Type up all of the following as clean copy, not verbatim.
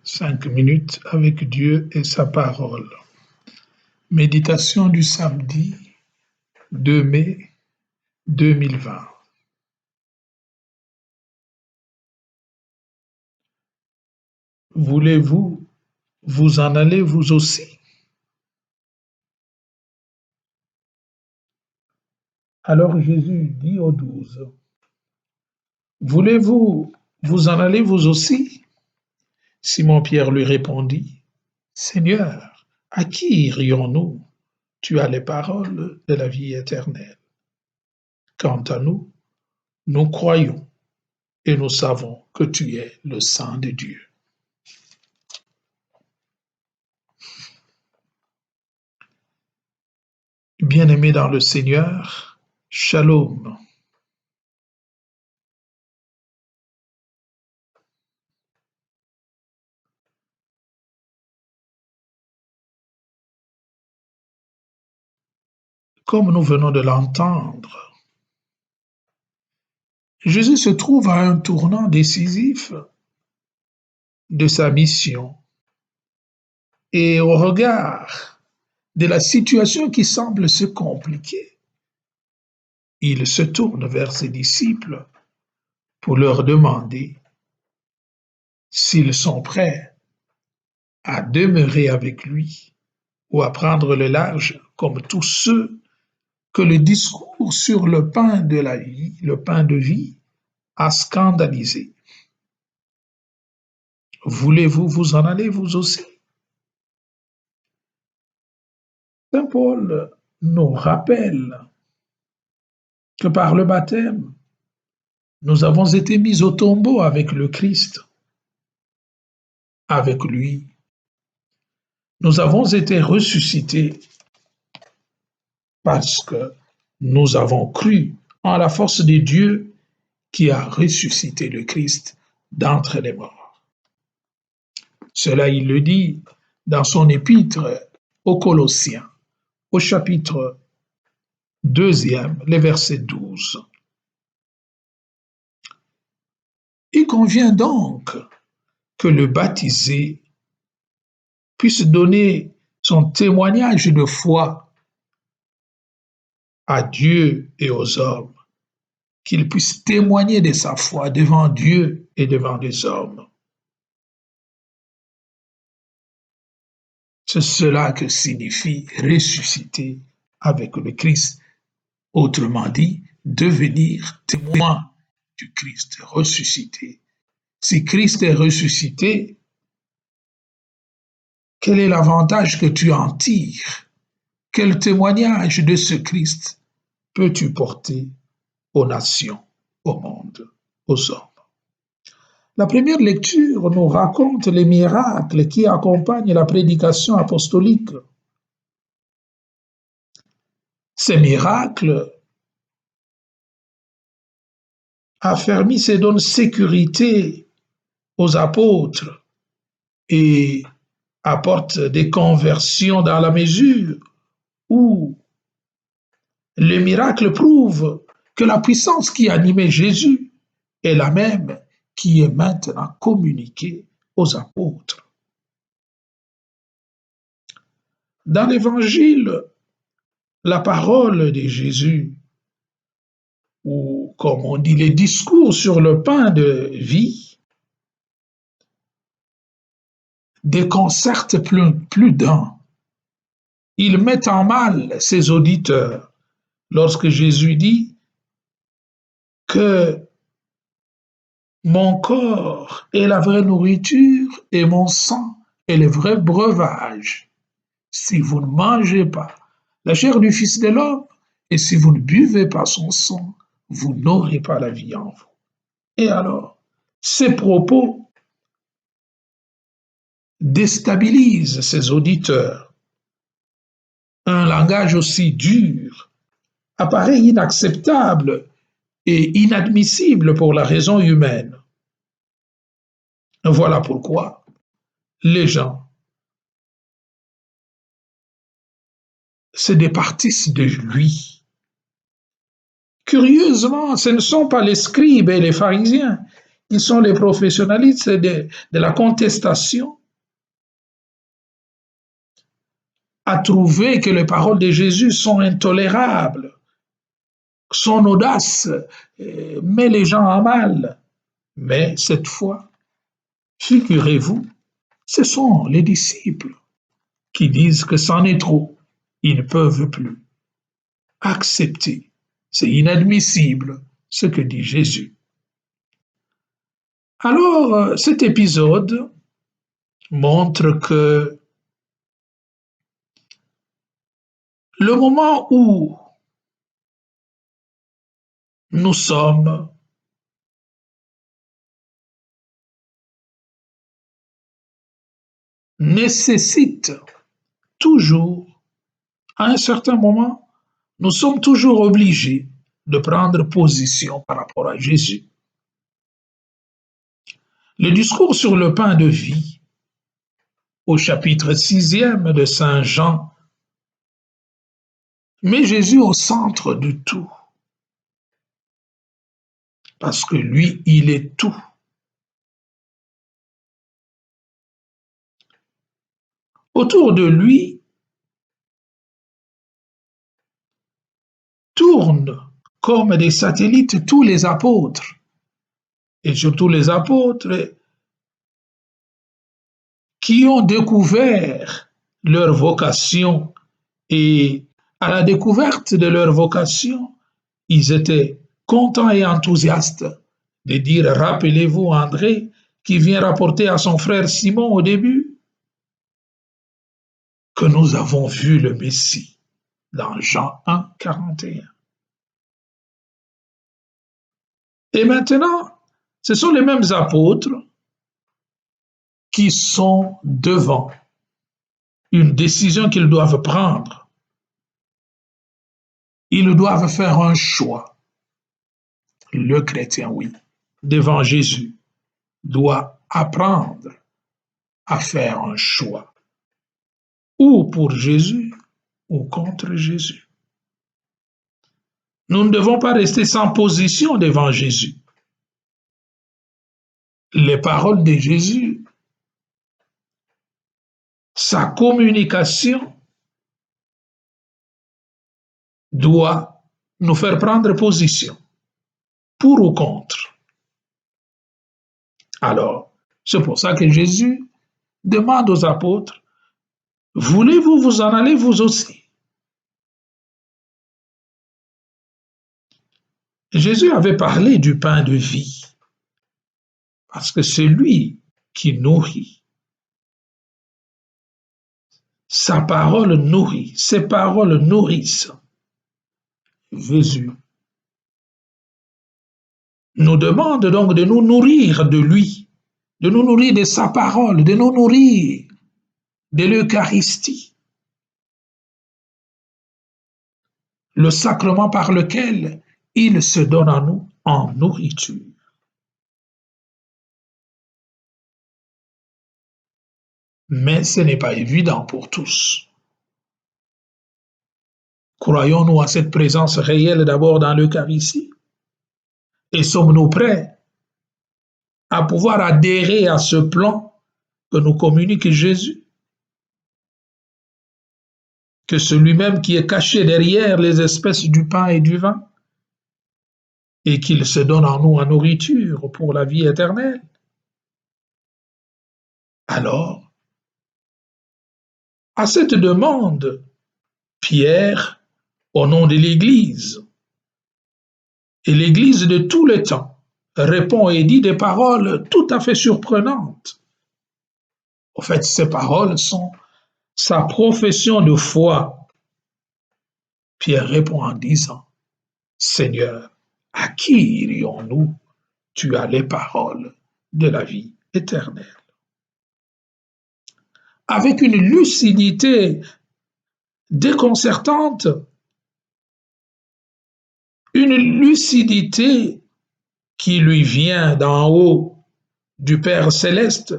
5 minutes avec Dieu et sa parole. Méditation du samedi 2 mai 2020. Voulez-vous vous en aller vous aussi? Alors Jésus dit aux 12, voulez-vous vous en aller vous aussi? Simon-Pierre lui répondit, Seigneur, à qui irions-nous? Tu as les paroles de la vie éternelle. Quant à nous, nous croyons et nous savons que tu es le Saint de Dieu. Bien-aimés dans le Seigneur, Shalom. Comme nous venons de l'entendre, Jésus se trouve à un tournant décisif de sa mission et au regard de la situation qui semble se compliquer, il se tourne vers ses disciples pour leur demander s'ils sont prêts à demeurer avec lui ou à prendre le large comme tous ceux que le discours sur le pain de la vie, le pain de vie, a scandalisé. Voulez-vous vous en aller vous aussi? Saint Paul nous rappelle que par le baptême, nous avons été mis au tombeau avec le Christ. Avec lui, nous avons été ressuscités parce que nous avons cru en la force de Dieu qui a ressuscité le Christ d'entre les morts. Cela, il le dit dans son épître aux Colossiens, au chapitre 2, le verset 12. Il convient donc que le baptisé puisse donner son témoignage de foi à Dieu et aux hommes, qu'il puisse témoigner de sa foi devant Dieu et devant les hommes. C'est cela que signifie ressusciter avec le Christ, autrement dit, devenir témoin du Christ ressuscité. Si Christ est ressuscité, quel est l'avantage que tu en tires? Quel témoignage de ce Christ peux-tu porter aux nations, au monde, aux hommes? La première lecture nous raconte les miracles qui accompagnent la prédication apostolique. Ces miracles affermissent et donnent sécurité aux apôtres et apportent des conversions dans la mesure où les miracles prouvent que la puissance qui animait Jésus est la même qui est maintenant communiquée aux apôtres. Dans l'Évangile, la parole de Jésus, ou comme on dit les discours sur le pain de vie, déconcertent plus d'un. Ils mettent en mal ses auditeurs lorsque Jésus dit que mon corps est la vraie nourriture et mon sang est le vrai breuvage. Si vous ne mangez pas la chair du Fils de l'homme et si vous ne buvez pas son sang, vous n'aurez pas la vie en vous. Et alors, ces propos déstabilisent ses auditeurs. Un langage aussi dur apparaît inacceptable et inadmissible pour la raison humaine. Voilà pourquoi les gens se départissent de lui. Curieusement, ce ne sont pas les scribes et les pharisiens, ils sont les professionnalistes de la contestation a trouvé que les paroles de Jésus sont intolérables. Son audace met les gens à mal. Mais cette fois, figurez-vous, ce sont les disciples qui disent que c'en est trop. Ils ne peuvent plus accepter. C'est inadmissible ce que dit Jésus. Alors, cet épisode montre que le moment où nous sommes nécessite toujours, à un certain moment, nous sommes toujours obligés de prendre position par rapport à Jésus. Le discours sur le pain de vie, au chapitre 6e de Saint Jean, met Jésus au centre de tout, parce que lui, il est tout. Autour de lui tournent comme des satellites tous les apôtres, et surtout les apôtres qui ont découvert leur vocation, et à la découverte de leur vocation, ils étaient contents et enthousiastes de dire, rappelez-vous André qui vient rapporter à son frère Simon au début que nous avons vu le Messie dans Jean 1, 41. Et maintenant, ce sont les mêmes apôtres qui sont devant une décision qu'ils doivent prendre. Ils doivent faire un choix. Le chrétien, oui, devant Jésus, doit apprendre à faire un choix, ou pour Jésus, ou contre Jésus. Nous ne devons pas rester sans position devant Jésus. Les paroles de Jésus, sa communication doit nous faire prendre position, pour ou contre. Alors, c'est pour ça que Jésus demande aux apôtres, voulez-vous vous en aller vous aussi? Jésus avait parlé du pain de vie, parce que c'est lui qui nourrit. Sa parole nourrit, ses paroles nourrissent. Jésus nous demande donc de nous nourrir de lui, de nous nourrir de sa parole, de nous nourrir de l'Eucharistie, le sacrement par lequel il se donne à nous en nourriture. Mais ce n'est pas évident pour tous. Croyons-nous à cette présence réelle d'abord dans l'Eucharistie? Et sommes-nous prêts à pouvoir adhérer à ce plan que nous communique Jésus? Que celui-même qui est caché derrière les espèces du pain et du vin, et qu'il se donne en nous en nourriture pour la vie éternelle. Alors, à cette demande, Pierre, au nom de l'Église, et l'Église de tous les temps, répond et dit des paroles tout à fait surprenantes. En fait, ces paroles sont sa profession de foi. Pierre répond en disant, Seigneur, à qui irions-nous? Tu as les paroles de la vie éternelle. Avec une lucidité déconcertante, une lucidité qui lui vient d'en haut du Père céleste,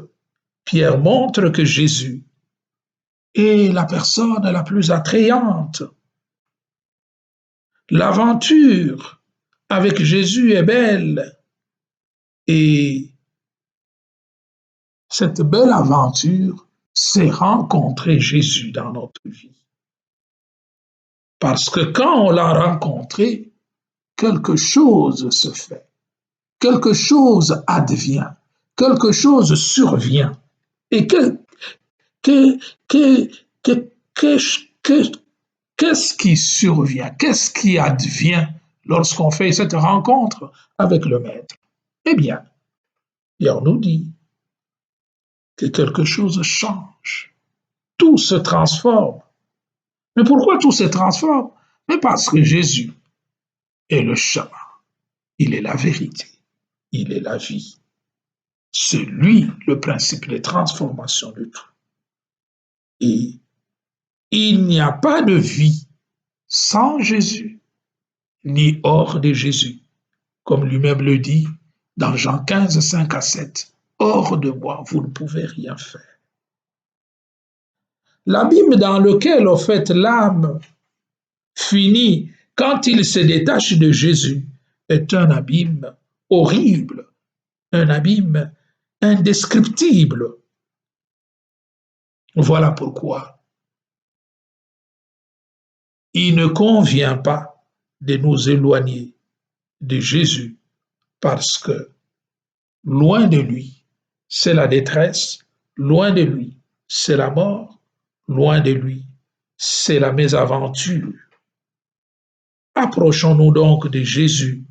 Pierre montre que Jésus est la personne la plus attrayante. L'aventure avec Jésus est belle et cette belle aventure c'est rencontrer Jésus dans notre vie. Parce que quand on l'a rencontré, quelque chose se fait, quelque chose advient, quelque chose survient. Et que, que, que, que, qu'est-ce qui survient? Qu'est-ce qui advient lorsqu'on fait cette rencontre avec le Maître? Eh bien, on nous dit que quelque chose change, tout se transforme. Mais pourquoi tout se transforme? Mais parce que Jésus est le chemin, il est la vérité, il est la vie. C'est lui le principe de transformation de tout. Et il n'y a pas de vie sans Jésus, ni hors de Jésus, comme lui-même le dit dans Jean 15, 5 à 7. Hors de moi, vous ne pouvez rien faire. L'abîme dans lequel, en fait, l'âme finit quand il se détache de Jésus est un abîme horrible, un abîme indescriptible. Voilà pourquoi il ne convient pas de nous éloigner de Jésus parce que loin de lui, c'est la détresse, loin de lui, c'est la mort, loin de lui, c'est la mésaventure. Approchons-nous donc de Jésus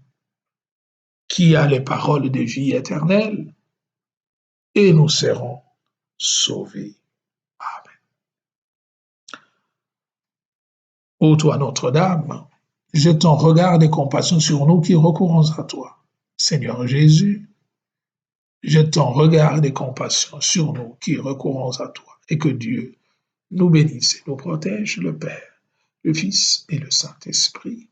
qui a les paroles de vie éternelle et nous serons sauvés. Amen. Ô toi Notre-Dame, jette ton regard de compassion sur nous qui recourons à toi. Seigneur Jésus, jette ton regard de compassion sur nous qui recourons à toi et que Dieu nous bénisse et nous protège, le Père, le Fils et le Saint-Esprit.